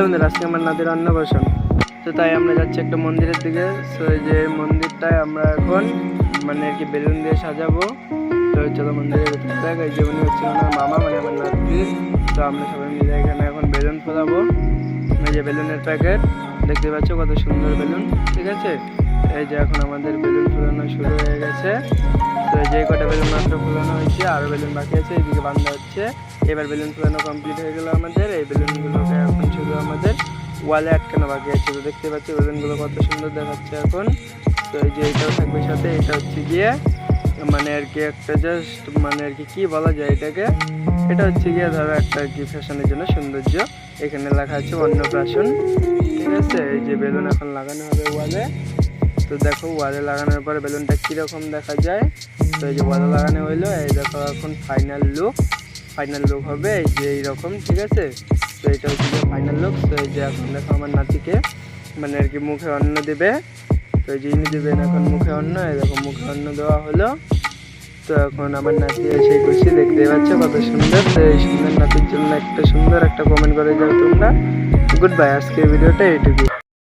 বন্ধুরা, আজকে আমার নাতির অন্নপ্রাশন, তো তাই আমরা যাচ্ছি একটা মন্দিরের দিকে। তো এই যে মন্দিরটায় আমরা এখন মানে আর কি বেলুন দিয়ে সাজাবো। তো চলো মন্দিরের ভেতরে দেখ, এই যে উনি হচ্ছেন ওনার মামা মানে আমার নাতি। তো আমরা সবাই মিলে এখানে এখন বেলুন ফোলাবো। এই যে বেলুনের প্যাকেট দেখতে পাচ্ছ, কত সুন্দর বেলুন। ঠিক আছে, এই যে এখন আমাদের বেলুন ফোলানো শুরু হয়ে গেছে। তো যে কটা বেলুন মাত্র ফোলানো হয়েছে, আরও বেলুন বাকি আছে, এইদিকে বান্ধা হচ্ছে। এবার বেলুন ফোলানো কমপ্লিট হয়ে গেল আমাদের। এই বেলুনগুলোকে এখন শুধু আমাদের ওয়ালে আটকানো বাকি আছে। তো দেখতে পাচ্ছি বেলুনগুলো কত সুন্দর দেখাচ্ছে এখন। তো এই যে এটাও থাকবে সাথে, এটা হচ্ছে গিয়ে মানে আর কি একটা জাস্ট মানে আর কি বলা যায় এটাকে, এটা হচ্ছে গিয়ে ধরো একটা আর কি ফ্যাশনের জন্য সৌন্দর্য। এখানে লেখা আছে অন্নপ্রাশন। ঠিক আছে, এই যে বেলুন এখন লাগানো হবে ওয়ালে। তো দেখো ওয়ালে লাগানোর পরে বেলুনটা কীরকম দেখা যায়। তো এই যে ওয়ালে লাগানো হইলো, এই দেখো এখন ফাইনাল লুক হবে এই যে এইরকম। ঠিক আছে, তো এটা হচ্ছে যে ফাইনাল লুক। তো এই যে এখন দেখো আমার নাতিকে মানে আর কি মুখে অন্ন দেবে। তো এই যে ইনি দেবেন এখন মুখে অন্ন, এই দেখো মুখে অন্ন দেওয়া হলো। তো এখন আমার নাতি এসে খুশি, দেখতে পাচ্ছ কত সুন্দর। তো এই সুন্দর নাতির জন্য একটা সুন্দর একটা কমেন্ট করে যাও তোমরা। গুড বাই, আজকের ভিডিওটা এইটুকু।